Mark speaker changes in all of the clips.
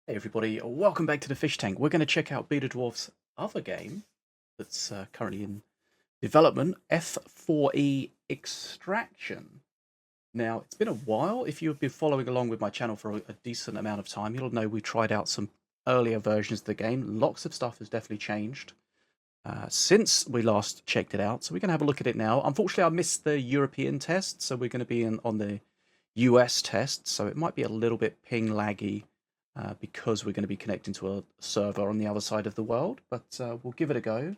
Speaker 1: Hey everybody, welcome back to the Fish Tank. We're going to check out BetaDwarf's other game that's currently in development, F4E Extraction. Now, it's been a while. If you've been following along with my channel for a decent amount of time, you'll know we tried out some earlier versions of the game. Lots of stuff has definitely changed since we last checked it out, so we're going to have a look at it now. Unfortunately, I missed the European test, so we're going to be on the US test, so it might be a little bit ping laggy. Because we're going to be connecting to a server on the other side of the world, but we'll give it a go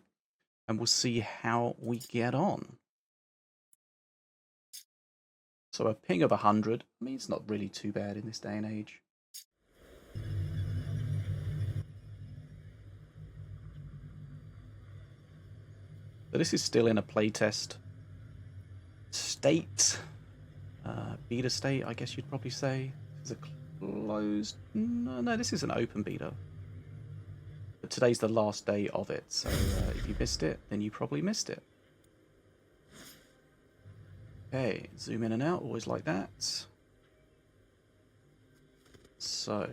Speaker 1: and we'll see how we get on. So a ping of 100, I mean, it's not really too bad in this day and age. So this is still in a playtest state, beta state, I guess you'd probably say. This is a closed, no, this is an open beta. But today's the last day of it, so if you missed it, then you probably missed it. Okay, zoom in and out, always like that. So...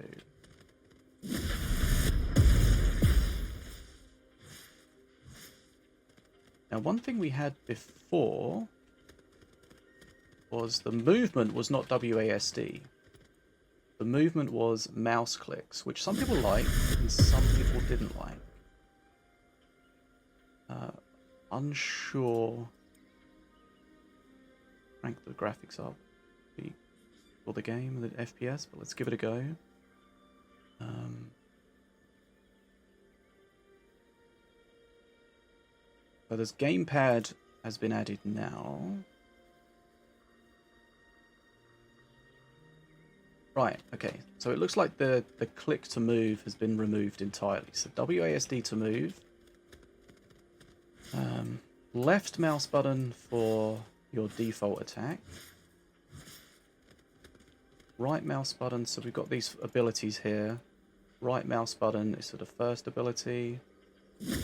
Speaker 1: now, one thing we had before was the movement was not WASD. The movement was mouse clicks, which some people liked and some people didn't like. Unsure. Rank the graphics up for the game, the FPS, but let's give it a go. So this gamepad has been added now. Right, okay, so it looks like the click to move has been removed entirely. So WASD to move. Left mouse button for your default attack. Right mouse button, so we've got these abilities here. Right mouse button is for the first ability. U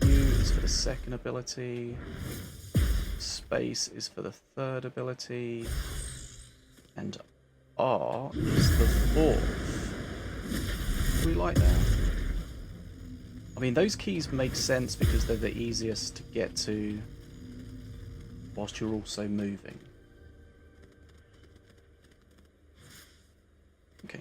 Speaker 1: is for the second ability. Space is for the third ability. And R is the fourth. We like that. I mean, those keys make sense because they're the easiest to get to whilst you're also moving. Okay.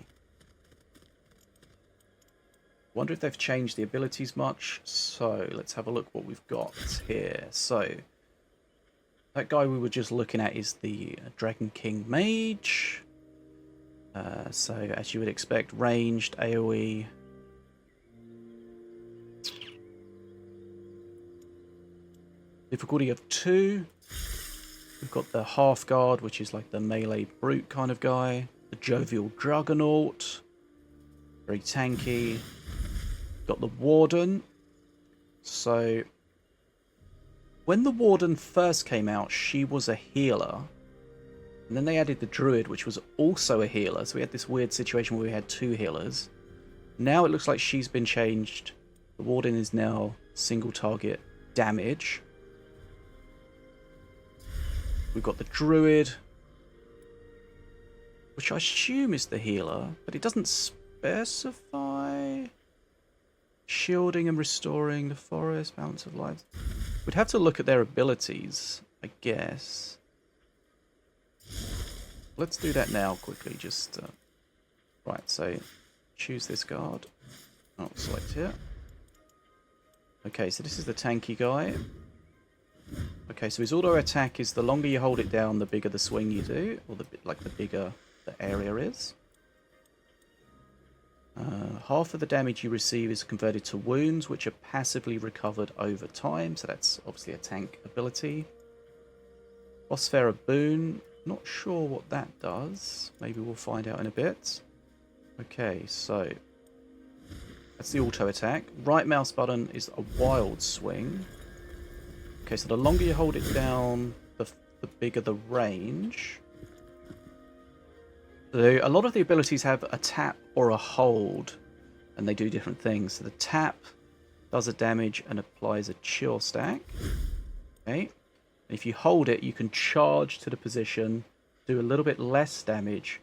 Speaker 1: Wonder if they've changed the abilities much. So let's have a look what we've got here. So that guy we were just looking at is the Dragon King Mage. So as you would expect, ranged, AoE. Difficulty of 2. We've got the Half Guard, which is like the melee brute kind of guy. The Jovial Juggernaut. Very tanky. Got the Warden. So when the Warden first came out, she was a healer. And then they added the Druid, which was also a healer. So we had this weird situation where we had 2 healers. Now it looks like she's been changed. The Warden is now single target damage. We've got the Druid, which I assume is the healer, but it doesn't specify. Shielding and restoring the forest, balance of life. We'd have to look at their abilities, I guess. Let's do that now quickly, just... right, so choose this guard. I'll select here. Okay, so this is the tanky guy. Okay, so his auto attack is the longer you hold it down, the bigger the swing you do, or the bigger the area is. Half of the damage you receive is converted to wounds, which are passively recovered over time, so that's obviously a tank ability. Phosphera Boon, not sure what that does. Maybe we'll find out in a bit. Okay, so that's the auto attack. Right mouse button is a wild swing. Okay, so the longer you hold it down, the bigger the range. So a lot of the abilities have a tap or a hold, and they do different things. So the tap does a damage and applies a chill stack. Okay, if you hold it, you can charge to the position, do a little bit less damage,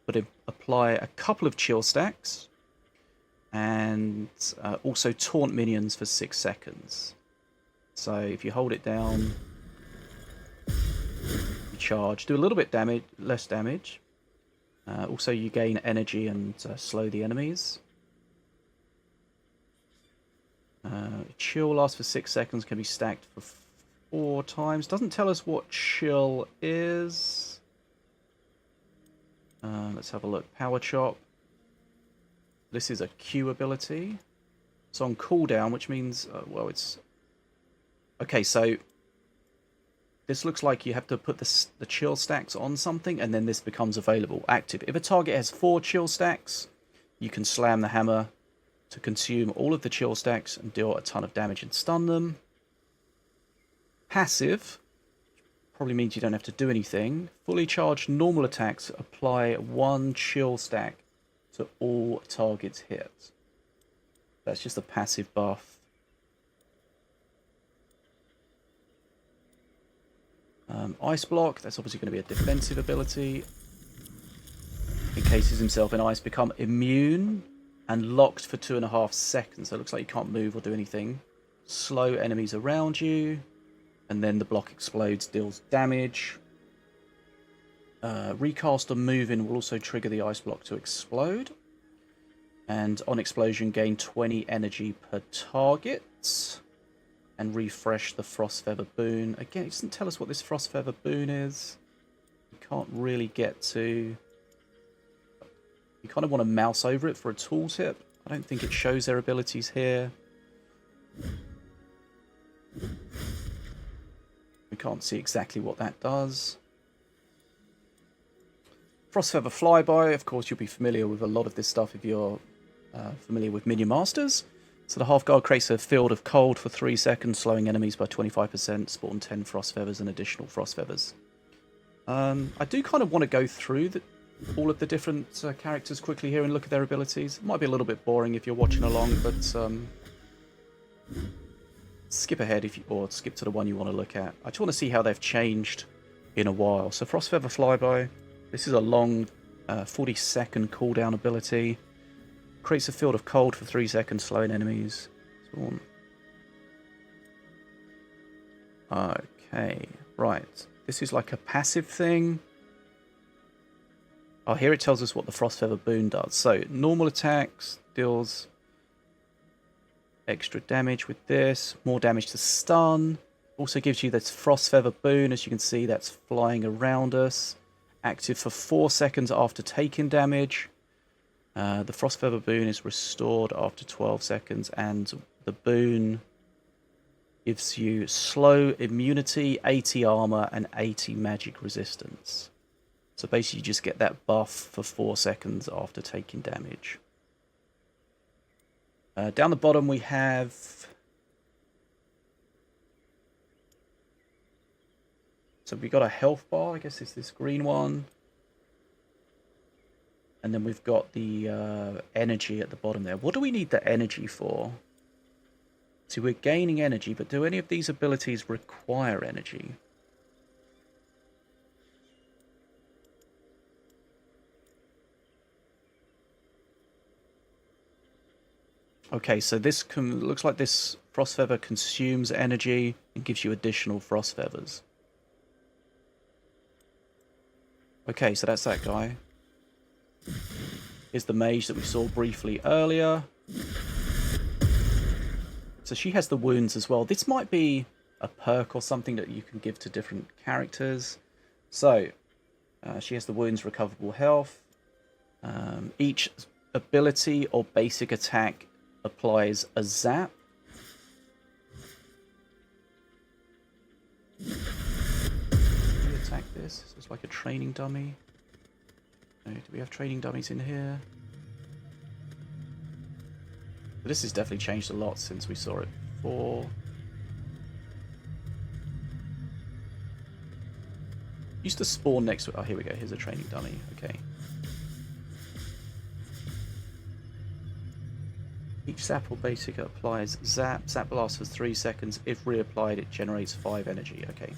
Speaker 1: but apply a couple of chill stacks, and also taunt minions for 6 seconds. So if you hold it down, you charge, do a little bit less damage. Also you gain energy and slow the enemies. Chill lasts for 6 seconds, can be stacked for 4 times. Doesn't tell us what chill is. Let's have a look. Power chop. This is a Q ability. It's on cooldown, which means, well, it's... Okay, so this looks like you have to put the chill stacks on something, and then this becomes available, active. If a target has 4 chill stacks, you can slam the hammer to consume all of the chill stacks and deal a ton of damage and stun them. Passive probably means you don't have to do anything. Fully charged normal attacks apply 1 chill stack to all targets hit. That's just a passive buff. Ice block, that's obviously going to be a defensive ability. Encases himself in ice, become immune and locked for 2.5 seconds. So it looks like you can't move or do anything. Slow enemies around you, and then the block explodes, deals damage. Recast or move in will also trigger the ice block to explode. And on explosion, gain 20 energy per target. And refresh the Frost Feather boon. Again, it doesn't tell us what this Frost Feather boon is. You can't really get to... You kind of want to mouse over it for a tooltip. I don't think it shows their abilities here. We can't see exactly what that does. Frost Feather Flyby, of course you'll be familiar with a lot of this stuff if you're familiar with Minion Masters. So the half guard creates a field of cold for 3 seconds, slowing enemies by 25%, spawn 10 Frost Feathers and additional Frost Feathers. I do kind of want to go through all of the different characters quickly here and look at their abilities. It might be a little bit boring if you're watching along, but skip ahead or skip to the one you want to look at. I just want to see how they've changed in a while. So Frost Feather Flyby, this is a long 40-second cooldown ability. Creates a field of cold for 3 seconds, slowing enemies. Spawn. Okay, right. This is like a passive thing. Oh, here it tells us what the Frost Feather boon does. So, normal attacks deals extra damage with this. More damage to stun. Also gives you this Frost Feather boon. As you can see, that's flying around us. Active for 4 seconds after taking damage. The Frost Feather boon is restored after 12 seconds, and the boon gives you slow immunity, 80 armor, and 80 magic resistance. So basically you just get that buff for 4 seconds after taking damage. Down the bottom we have... So we got a health bar, I guess it's this green one. And then we've got the energy at the bottom there. What do we need the energy for? See, we're gaining energy, but do any of these abilities require energy? Okay, so this looks like this Frost Feather consumes energy and gives you additional Frost Feathers. Okay, so that's that guy. Here's the mage that we saw briefly earlier. So she has the wounds as well. This might be a perk or something that you can give to different characters. So, she has the wounds, recoverable health. Each ability or basic attack applies a zap. Can we attack this? It's like a training dummy. Do we have training dummies in here? But this has definitely changed a lot since we saw it before. Used to spawn next to it. Oh, here we go. Here's a training dummy. Okay. Each zap or basic applies zap. Zap lasts for 3 seconds. If reapplied, it generates 5 energy. Okay.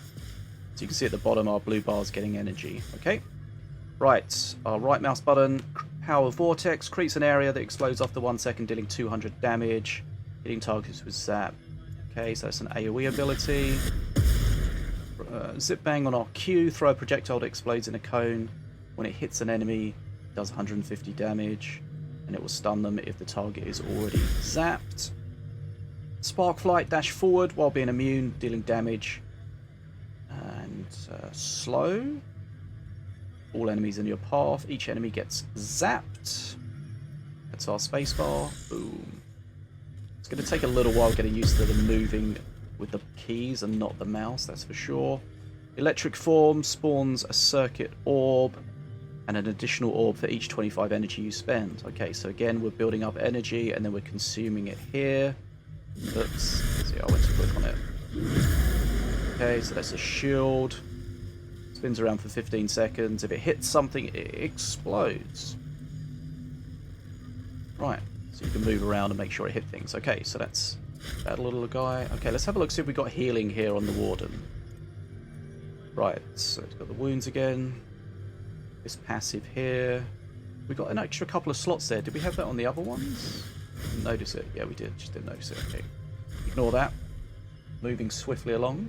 Speaker 1: So you can see at the bottom our blue bar is getting energy. Okay. Right, our right mouse button Power Vortex creates an area that explodes after 1 second, dealing 200 damage. Hitting targets with zap. Okay, so that's an AoE ability. Zip Bang on RQ. Throw a projectile that explodes in a cone. When it hits an enemy, it does 150 damage. And it will stun them if the target is already zapped. Spark Flight, dash forward while being immune, dealing damage. And slow. All enemies in your path. Each enemy gets zapped. That's our spacebar. Boom. It's going to take a little while getting used to the moving with the keys and not the mouse, that's for sure. Electric Form spawns a circuit orb and an additional orb for each 25 energy you spend. Okay, so again, we're building up energy and then we're consuming it here. Oops. See, I went to click on it. Okay, so that's a shield. Spins around for 15 seconds. If it hits something, it explodes. Right, so you can move around and make sure it hit things. Okay, so that's that little guy. Okay, let's have a look, see if we got healing here on the Warden. Right, so it's got the wounds again. This passive here. We got an extra couple of slots there. Did we have that on the other ones? Didn't notice it. Yeah, we did. Just didn't notice it. Okay. Ignore that. Moving swiftly along.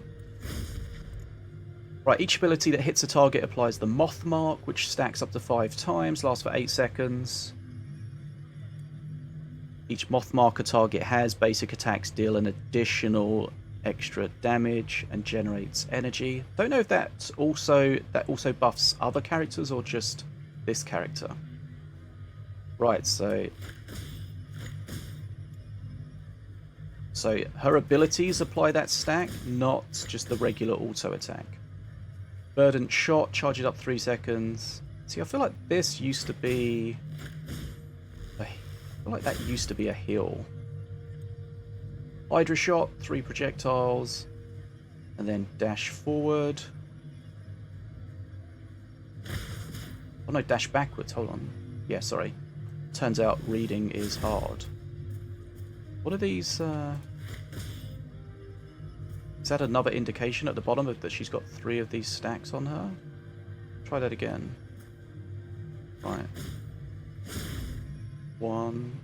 Speaker 1: Right, each ability that hits a target applies the Moth Mark, which stacks up to 5 times, lasts for 8 seconds. Each Moth Mark a target has, basic attacks deal an additional extra damage and generates energy. Don't know if that also buffs other characters or just this character. Right, so her abilities apply that stack, not just the regular auto attack. Verdant Shot, charge it up 3 seconds. See, I feel like this used to be... I feel like that used to be a heal. Hydra Shot, 3 projectiles. And then dash forward. Oh no, dash backwards, hold on. Yeah, sorry. Turns out reading is hard. What are these... Is that another indication at the bottom of that she's got 3 of these stacks on her? Try that again. Right. 1,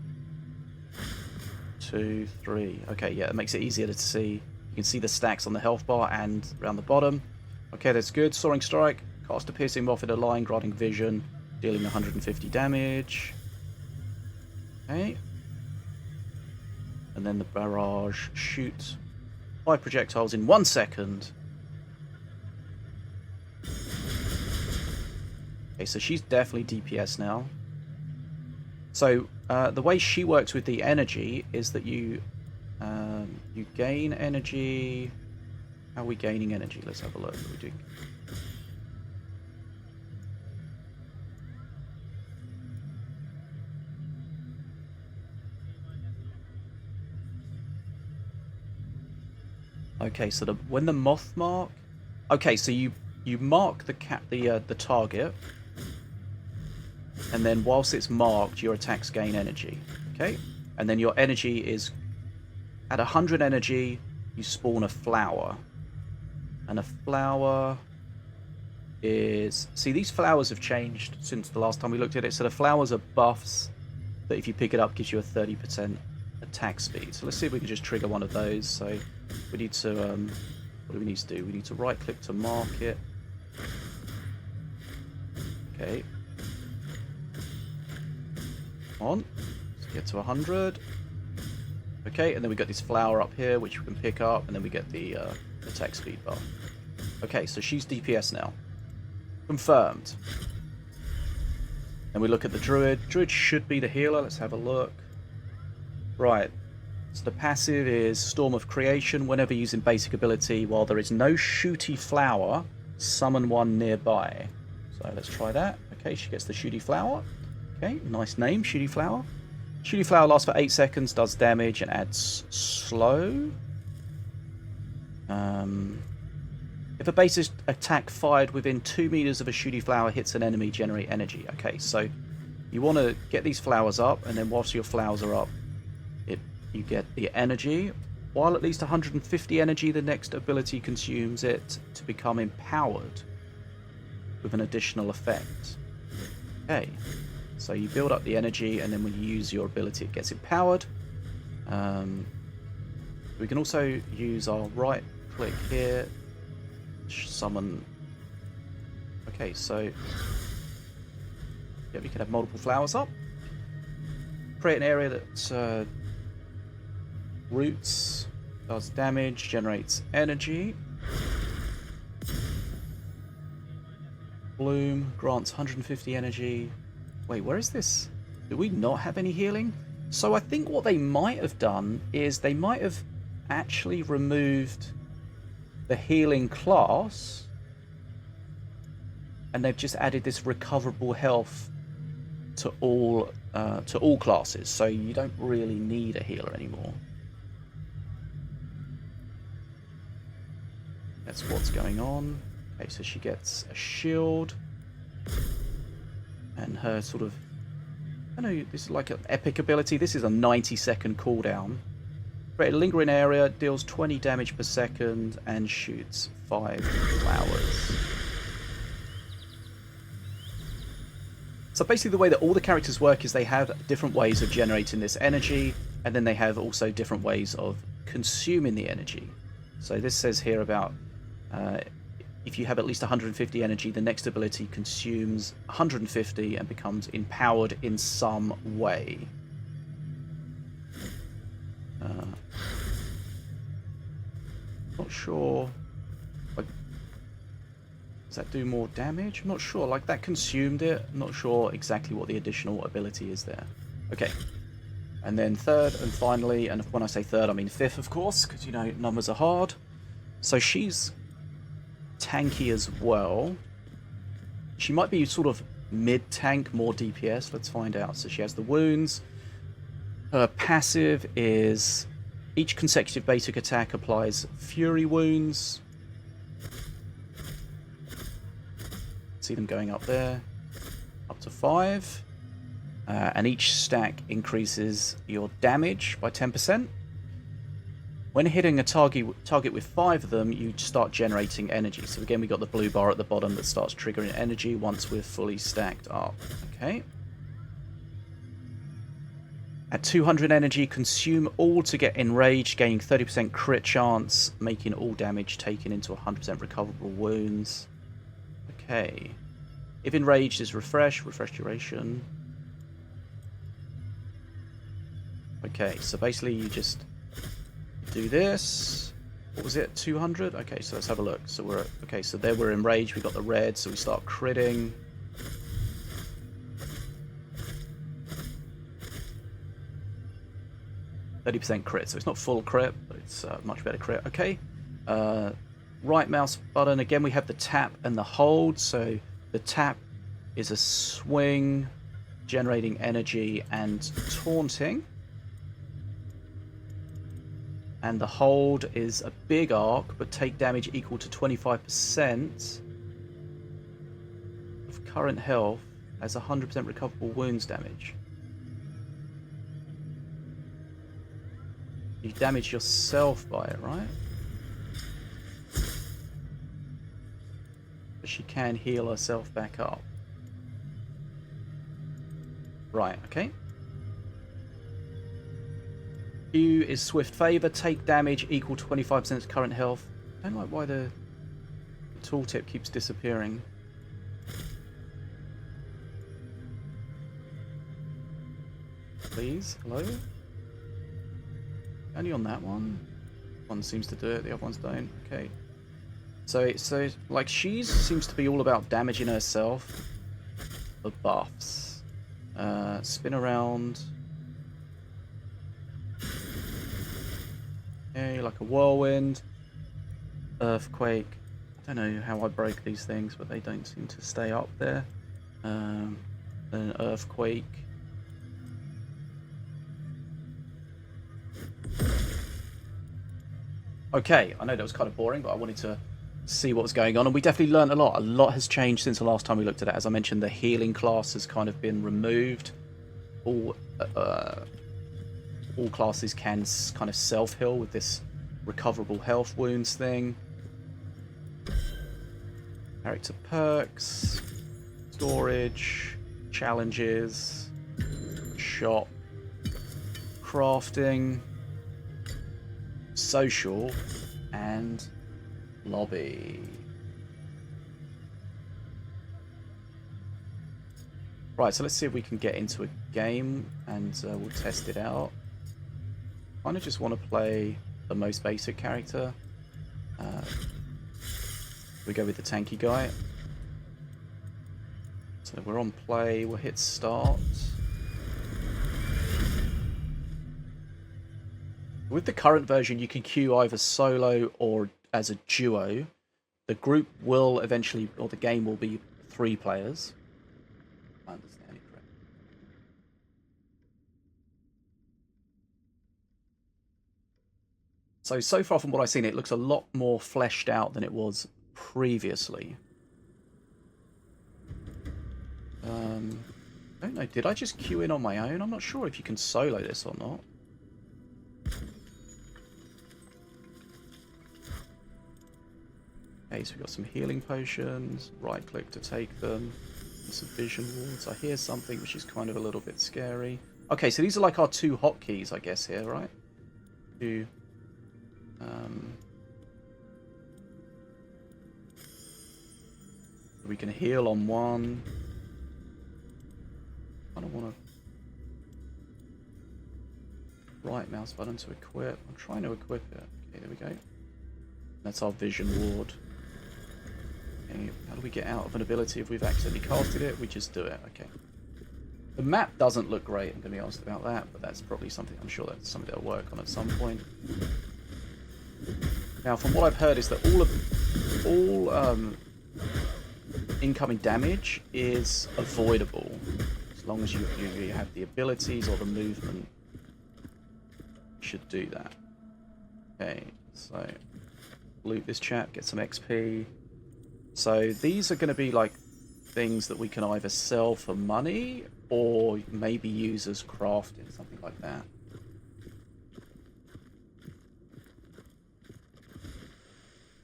Speaker 1: 2, 3. Okay, yeah, it makes it easier to see. You can see the stacks on the health bar and around the bottom. Okay, that's good. Soaring Strike. Cast a piercing moth in a line, granting vision, dealing 150 damage. Okay. And then the barrage. Shoot 5 projectiles in 1 second. Okay, so she's definitely DPS now. So the way she works with the energy is that you gain energy. How are we gaining energy? Let's have a look. What are we doing? Okay, so when the moth mark. Okay, so you mark the target, and then whilst it's marked, your attacks gain energy. Okay, and then your energy is at 100 energy. You spawn a flower, and a flower is... See, these flowers have changed since the last time we looked at it. So the flowers are buffs that if you pick it up gives you a 30% attack speed. So let's see if we can just trigger one of those. So we need to what do we need to do? We need to right click to mark it. Okay, come on, let's get to 100. Okay, and then we got this flower up here which we can pick up, and then we get the attack speed bar. Okay, so she's DPS now. Confirmed. And we look at the druid. Druid should be the healer. Let's have a look. Right. So the passive is Storm of Creation. Whenever using basic ability, while there is no shooty flower, summon one nearby. So let's try that. Okay, she gets the shooty flower. Okay, nice name, shooty flower. Shooty flower lasts for 8 seconds, does damage, and adds slow. If a base attack fired within 2 meters of a shooty flower hits an enemy, generate energy. Okay, so you want to get these flowers up, and then whilst your flowers are up, you get the energy. While at least 150 energy, the next ability consumes it to become empowered with an additional effect. Okay, So you build up the energy, and then when you use your ability, it gets empowered. We can also use our right click here, summon. Okay, so yeah, we can have multiple flowers up. Create an area that roots, does damage, generates energy. Bloom grants 150 energy. Wait, where is this? Do we not have any healing? So I think what they might have done is they might have actually removed the healing class, and they've just added this recoverable health to all classes, so you don't really need a healer anymore. That's what's going on. Okay, so she gets a shield, and her sort of, I know this is like an epic ability. This is a 90-second cooldown. Create a lingering area, deals 20 damage per second, and shoots 5 flowers. So basically the way that all the characters work is they have different ways of generating this energy, and then they have also different ways of consuming the energy. So this says here about if you have at least 150 energy, the next ability consumes 150 and becomes empowered in some way. Not sure. Like, does that do more damage? I'm not sure. Like, that consumed it. I'm not sure exactly what the additional ability is there. Okay. And then third and finally, and when I say third, I mean fifth, of course, because, you know, numbers are hard. So she's tanky as well. She might be sort of mid-tank, more DPS. Let's find out. So she has the wounds. Her passive is each consecutive basic attack applies fury wounds. See them going up there. Up to 5. And each stack increases your damage by 10%. When hitting a target with 5 of them, you start generating energy. So again, we got the blue bar at the bottom that starts triggering energy once we're fully stacked up. Okay. At 200 energy, consume all to get enraged, gaining 30% crit chance, making all damage taken into 100% recoverable wounds. Okay. If enraged is refresh duration. Okay, so basically you just do this. What was it? 200? Okay, so let's have a look. So we're okay, so there we're enraged, we got the red, so we start critting. %30 crit, so it's not full crit, but it's much better crit. Okay. Right mouse button, again we have the tap and the hold. So the tap is a swing, generating energy and taunting. And the hold is a big arc, but take damage equal to 25% of current health as 100% recoverable wounds damage. You damage yourself by it, right? But she can heal herself back up. Right, okay. Q is Swift Favor. Take damage equal to 25% of current health. I don't like why the tooltip keeps disappearing. Please, hello? Only on that one. One seems to do it, the other ones don't. Okay. So like she seems to be all about damaging herself. The buffs. Spin around. Okay, like a whirlwind. Earthquake. I don't know how I broke these things, but they don't seem to stay up there. Then an earthquake. Okay, I know that was kind of boring, but I wanted to see what was going on, and we definitely learned a lot. A lot has changed since the last time we looked at it. As I mentioned, the healing class has kind of been removed. All classes can kind of self-heal with this recoverable health wounds thing. Character perks, storage, challenges, shop, crafting, social, and lobby. Right, so let's see if we can get into a game and we'll test it out. I kind of just want to play the most basic character. We go with the tanky guy. So we're on play, we'll hit start. With the current version, you can queue either solo or as a duo. The group will eventually, or the game will be 3 players. I understand it correctly. So far from what I've seen, it looks a lot more fleshed out than it was previously. I don't know, did I just queue in on my own? I'm not sure if you can solo this or not. Okay, so we've got some healing potions, right click to take them, and some vision wards. I hear something which is kind of a little bit scary. Okay, so these are like our 2 hotkeys, I guess, here, right? We can heal on one. I don't want to right mouse button to equip. I'm trying to equip it. Okay, there we go. That's our vision ward. Okay, how do we get out of an ability if we've accidentally casted it? We just do it. Okay. The map doesn't look great, I'm going to be honest about that, but that's probably something, I'm sure that's something they'll work on at some point. Now, from what I've heard is that all incoming damage is avoidable. As long as you have the abilities or the movement, you should do that. Okay, so loot this chap, get some XP. So these are going to be like things that we can either sell for money or maybe use as crafting, something like that.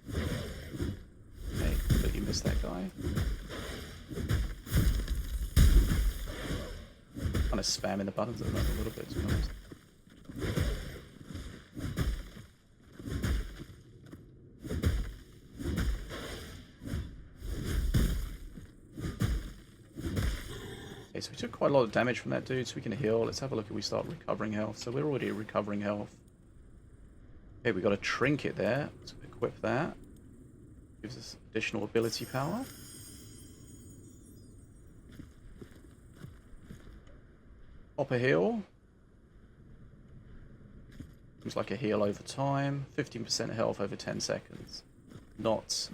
Speaker 1: Okay, but you missed that guy. Kind of spamming the buttons at the moment a little bit, to be honest. Okay, so we took quite a lot of damage from that dude, so we can heal. Let's have a look if we start recovering health. So we're already recovering health. Okay, we got a trinket there. Let's equip that. Gives us additional ability power. Pop a heal. Seems like a heal over time. 15% health over 10 seconds. Not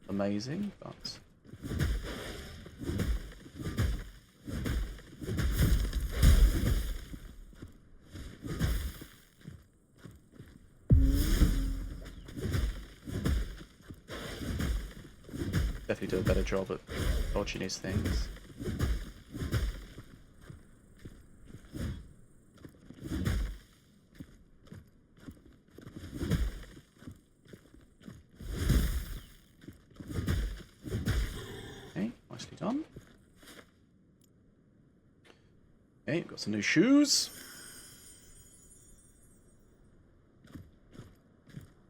Speaker 1: amazing, but... definitely do a better job at dodging his things. Okay, nicely done. Okay, got some new shoes.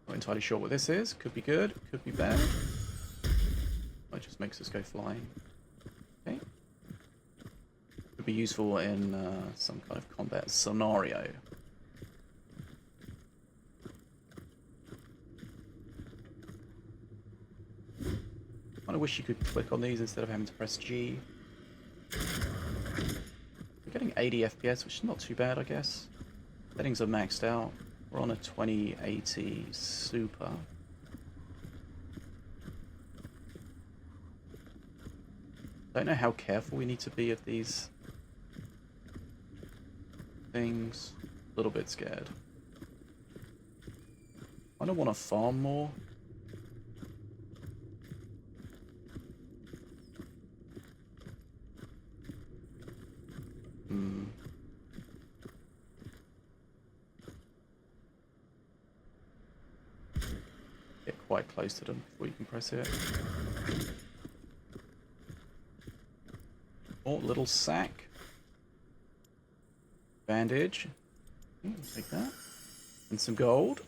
Speaker 1: Not entirely sure what this is. Could be good, could be bad. It just makes us go flying. Okay. Could be useful in some kind of combat scenario. I kind of wish you could click on these instead of having to press G. We're getting 80 FPS, which is not too bad, I guess. Settings are maxed out. We're on a 2080 Super. Don't know how careful we need to be of these things. A little bit scared. I don't want to farm more. Get quite close to them before you can press it. Oh, little sack. Bandage. Take that. And some gold.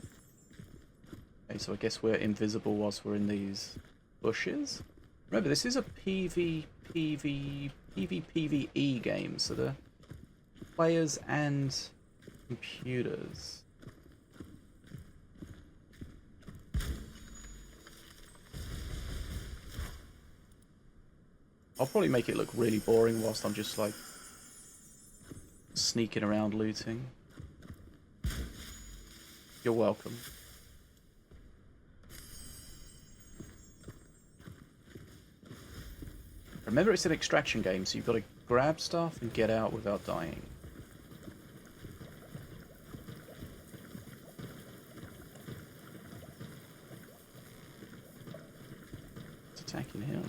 Speaker 1: Okay, so I guess we're invisible whilst we're in these bushes. Remember, this is a PvPvE game, so the players and computers. I'll probably make it look really boring whilst I'm just like sneaking around looting. You're welcome. Remember, it's an extraction game, so you've got to grab stuff and get out without dying. It's attacking him.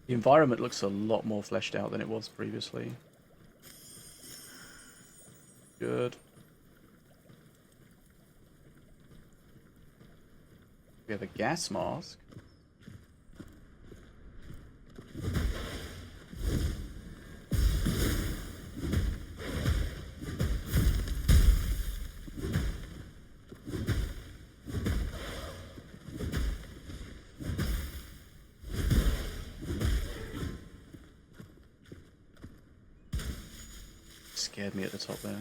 Speaker 1: The environment looks a lot more fleshed out than it was previously. Good. We have a gas mask. Scared me at the top there.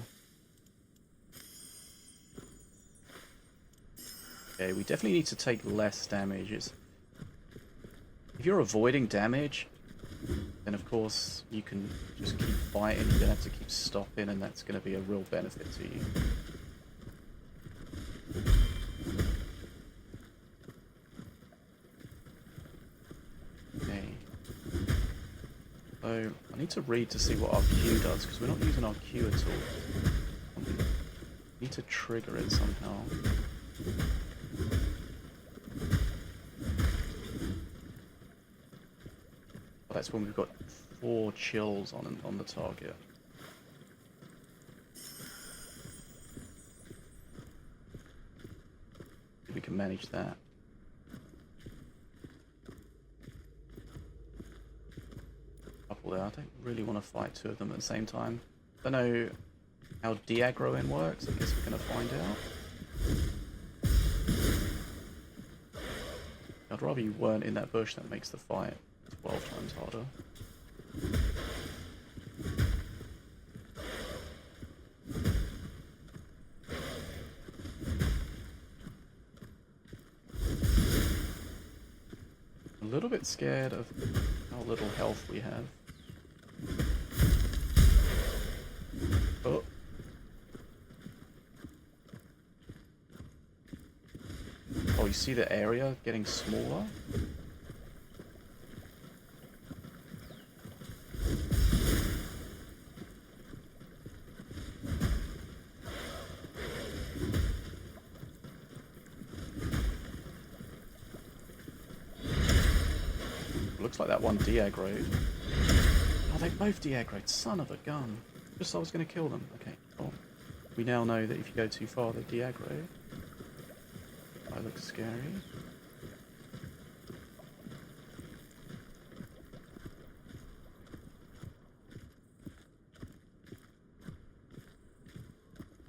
Speaker 1: Okay, we definitely need to take less damage. If you're avoiding damage, then of course you can just keep fighting. You don't have to keep stopping, and that's going to be a real benefit to you. Okay. So I need to read to see what our Q does, because we're not using our Q at all. We need to trigger it somehow. That's when we've got 4 chills on the target. We can manage that. Couple there. I don't really want to fight 2 of them at the same time. I don't know how de-aggroing works. I guess we're going to find out. I'd rather you weren't in that bush. That makes the fight 12 times harder. A little bit scared of how little health we have. Oh. Oh, you see the area getting smaller? Looks like that one de-aggroed. Oh, they both de-aggroed. Son of a gun. Just I was going to kill them. Okay, well, we now know that if you go too far, they de-aggro. That looks scary.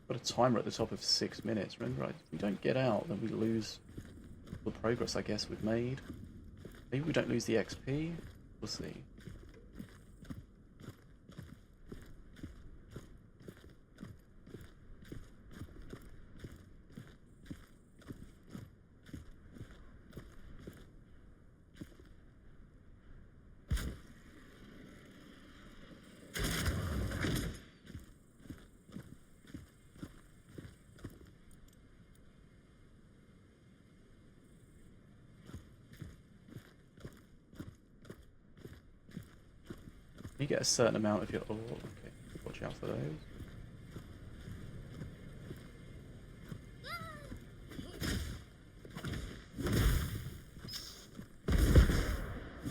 Speaker 1: Got a timer at the top of 6 minutes. Remember, if we don't get out, then we lose the progress, I guess, we've made. Maybe we don't lose the XP. We'll see. You get a certain amount of your... Oh, okay. Watch out for those.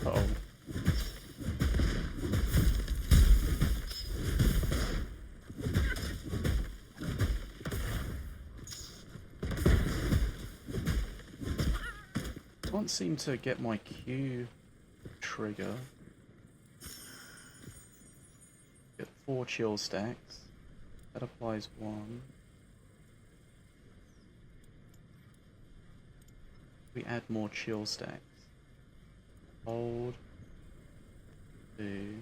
Speaker 1: Uh-oh. can't seem to get my Q trigger. Get 4 chill stacks. That applies 1. We add more chill stacks. Hold. 2.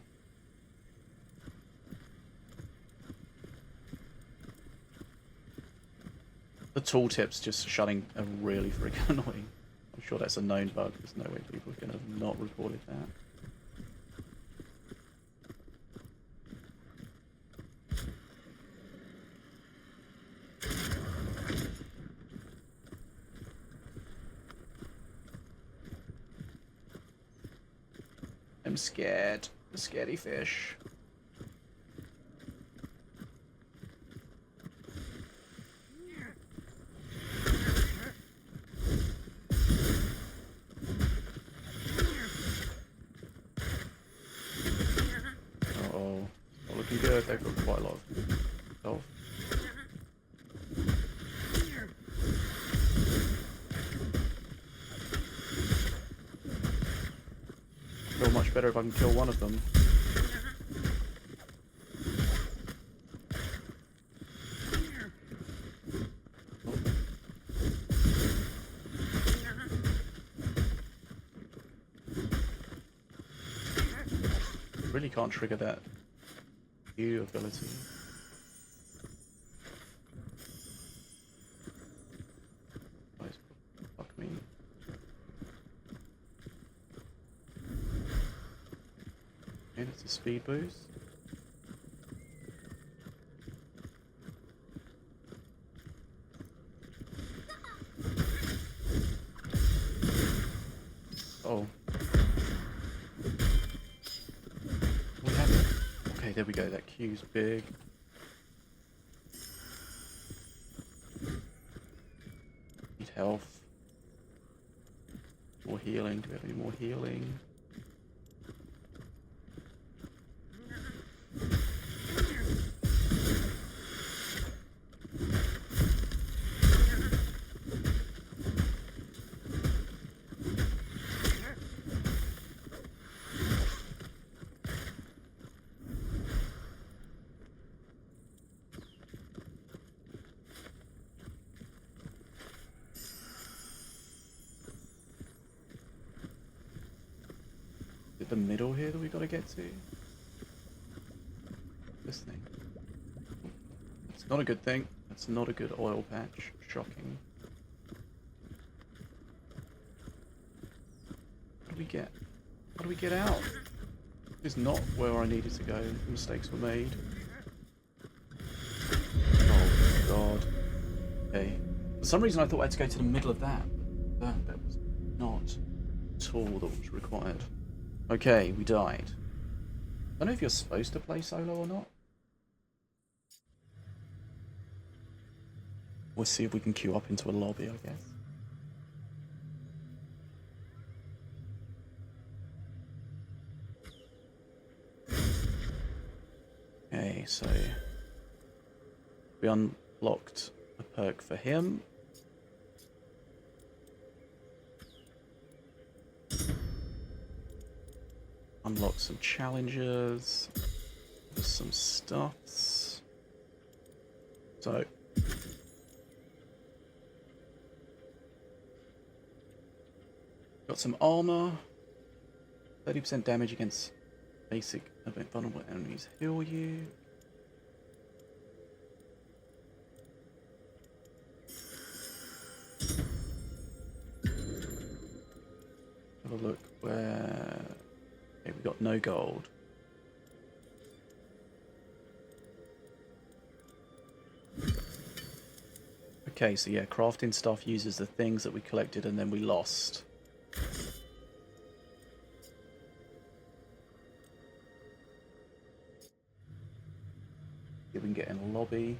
Speaker 1: The tooltip's just shutting are really freaking annoying. I'm sure that's a known bug. There's no way people are going to have not reported that. I'm scared. The scaredy fish. Uh-oh. Not looking good. They've got quite a lot of health. Feel much better if I can kill one of them. Really can't trigger that Q ability. Fuck me. Okay, that's a speed boost. Oh. Okay, there we go. That Q's big. Need health. More healing. Do we have any more healing? Is it the middle here that we got to get to? This thing. It's not a good thing. That's not a good oil patch. Shocking. How do we get? How do we get out? This is not where I needed to go. Mistakes were made. Oh god. Okay. For some reason I thought I had to go to the middle of that. That was not at all that was required. Okay, we died. I don't know if you're supposed to play solo or not. We'll see if we can queue up into a lobby, I guess. Okay, so we unlocked a perk for him. Unlock some challenges, some stuffs. So, got some armor, 30% damage against basic event vulnerable enemies. Heal you. Have a look where. Okay, we got no gold. Okay, so yeah, crafting stuff uses the things that we collected and then we lost. See if we can get in a lobby.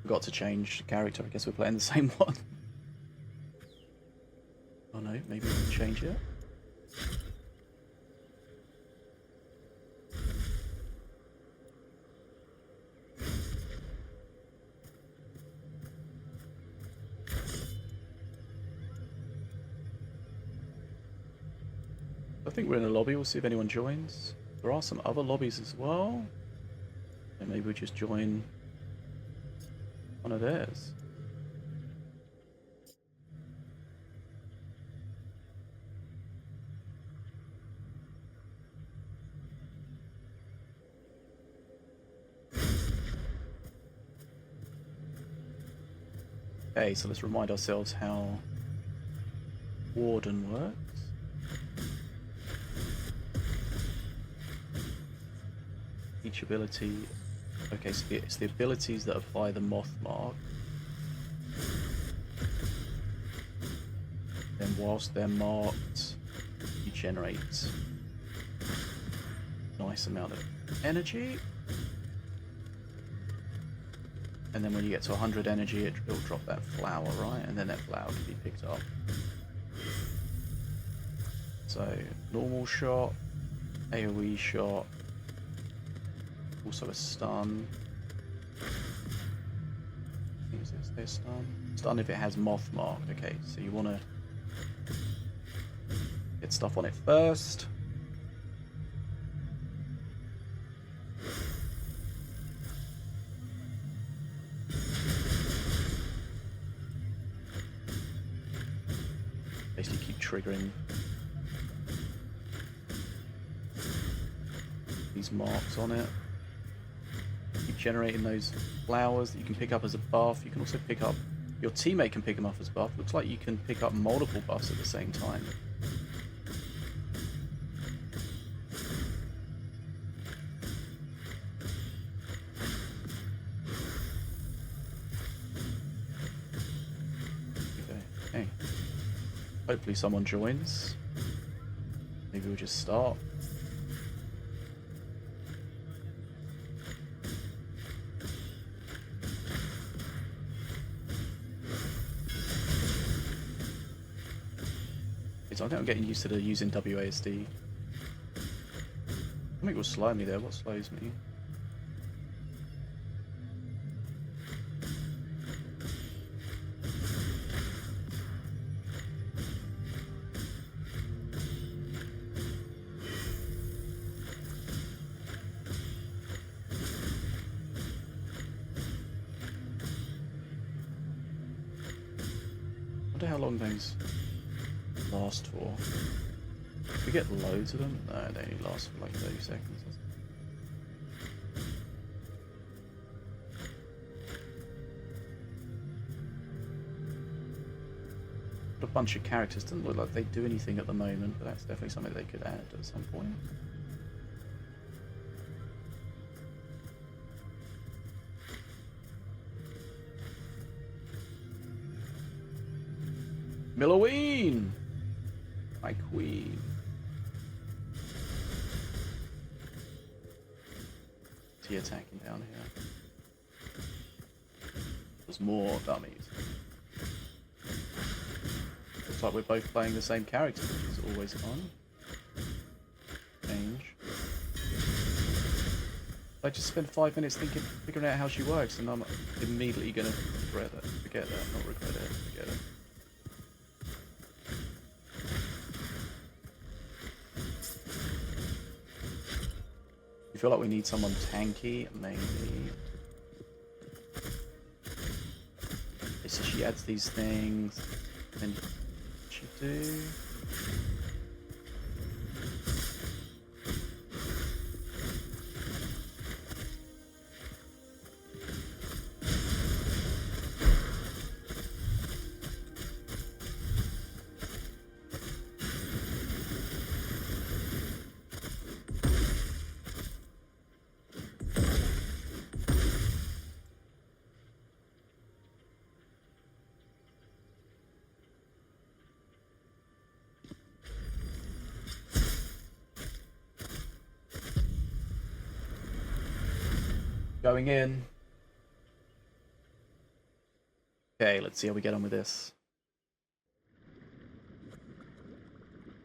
Speaker 1: Forgot to change character, I guess we're playing the same one. Oh no, maybe we can change it. I think we're in a lobby. We'll see if anyone joins. There are some other lobbies as well. And maybe we just join one of theirs. Okay, so let's remind ourselves how Warden works. Each ability... Okay, so it's the abilities that apply the moth mark. Then whilst they're marked, you generate a nice amount of energy. And then when you get to 100 energy, it'll drop that flower, right? And then that flower can be picked up. So, normal shot, AoE shot, also a stun. Is there a stun? Stun if it has moth mark. Okay, so you want to get stuff on it first. Basically keep triggering these marks on it. Keep generating those flowers that you can pick up as a buff. You can also pick up... Your teammate can pick them up as a buff. Looks like you can pick up multiple buffs at the same time. Okay. Hopefully someone joins. Maybe we'll just start. I think I'm getting used to using WASD. Something will slow me there. What slows me? I wonder how long those last for. We get loads of them? No, they only last for like 30 seconds. A bunch of characters doesn't look like they do anything at the moment, but that's definitely something they could add at some point. Milloween! My queen. Is he attacking down here? There's more dummies. Looks like we're both playing the same character, which is always fun. Change. I just spent 5 minutes figuring out how she works, and I'm immediately gonna regret it. Forget that, not regret it, forget it. I feel like we need someone tanky, maybe. So she adds these things, and she do. Going in. Okay, let's see how we get on with this.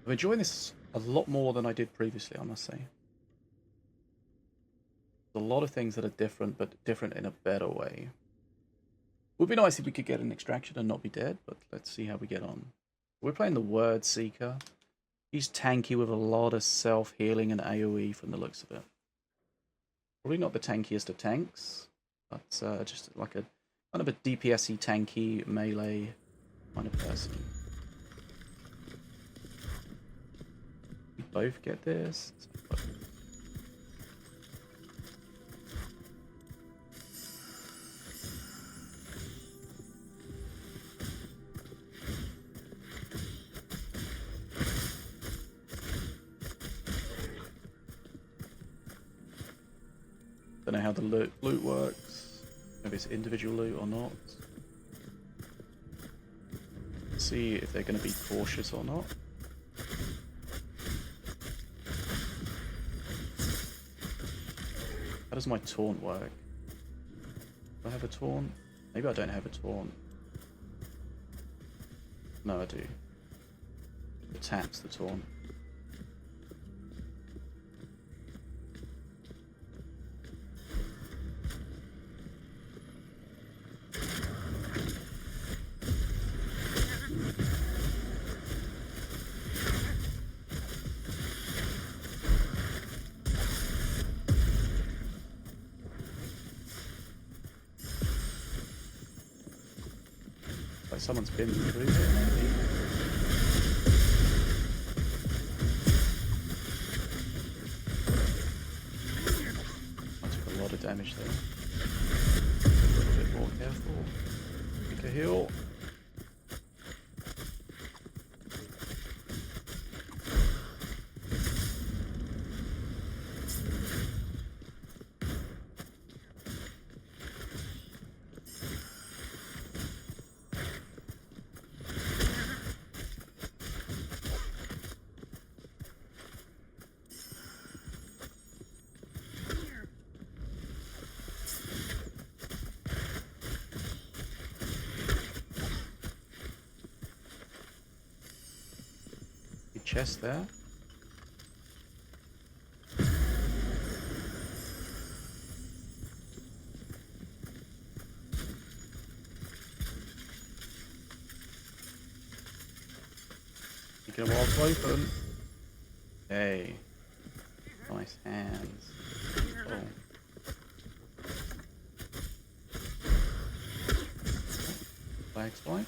Speaker 1: I'm enjoying this a lot more than I did previously, I must say. There's a lot of things that are different, but different in a better way. Would be nice if we could get an extraction and not be dead, but let's see how we get on. We're playing the Word Seeker. He's tanky with a lot of self-healing and AoE from the looks of it. Probably not the tankiest of tanks, but just like a kind of a DPS-y tanky melee kind of person. We both get this. Don't know how the loot works. Maybe it's individual loot or not. See if they're going to be cautious or not. How does my taunt work? Do I have a taunt? Maybe I don't have a taunt. No, I do. It taps the taunt. Like someone's been through here, maybe. I took a lot of damage there. A little bit more careful. Take a heal. Chest there. Keep them all open. Hey. Nice hands. Oh. Flag spike.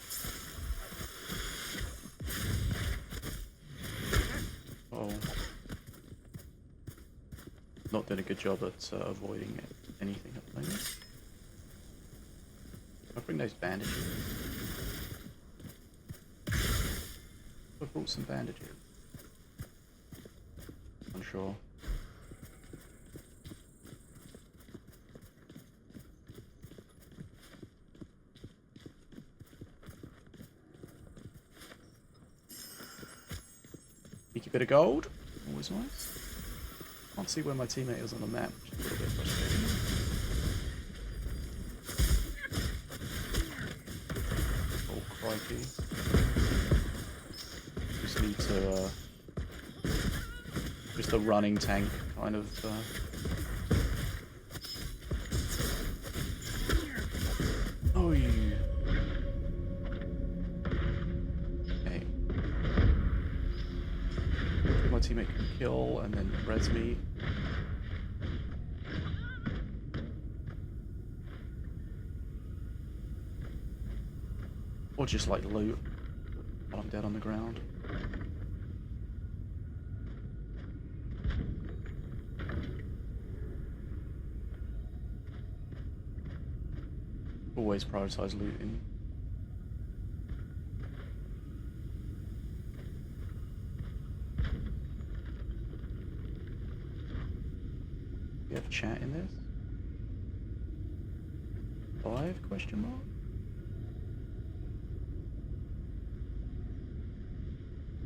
Speaker 1: Not doing a good job at avoiding anything at the moment. I'll bring those bandages. I brought some bandages. Unsure. Sneaky bit of gold. Always nice. Can't see where my teammate is on the map, which is a little bit frustrating. Oh, crikey. Just need to, just a running tank, kind of, Oh, yeah. Okay. My teammate can kill and then res me. Or just like loot while I'm dead on the ground. Always prioritize looting. We have chat in this? 5 question mark?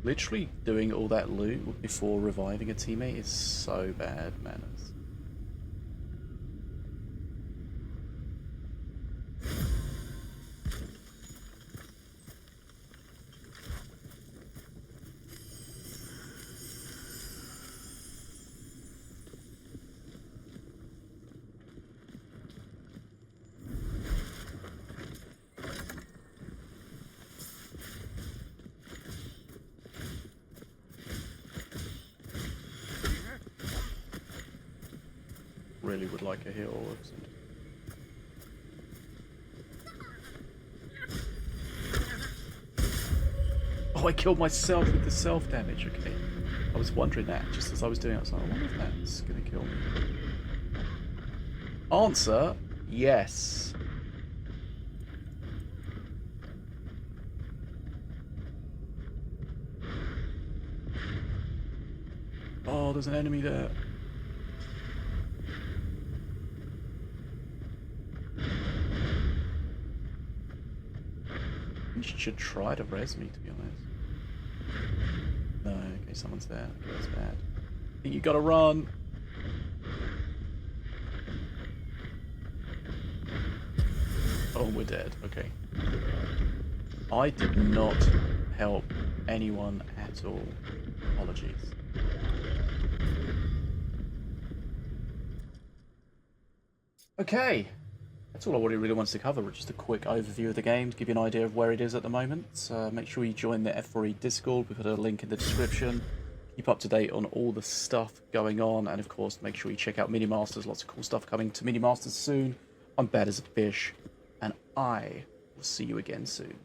Speaker 1: Literally doing all that loot before reviving a teammate is so bad manners. really would like a heal. Oh, I killed myself with the self damage. Okay, I was wondering that just as I was doing it. I was like, I wonder if that's gonna kill me. Answer: yes. Oh, there's an enemy there. You should try to res me, to be honest. No, okay, someone's there. Okay, that's bad. I think you gotta run. Oh, we're dead. Okay. I did not help anyone at all. Apologies. Okay. That's all I really wanted to cover, just a quick overview of the game to give you an idea of where it is at the moment. Make sure you join the F4E Discord. We've got a link in the description. Keep up to date on all the stuff going on, and of course, make sure you check out Minion Masters. Lots of cool stuff coming to Minion Masters soon. I'm bad as a fish, and I will see you again soon.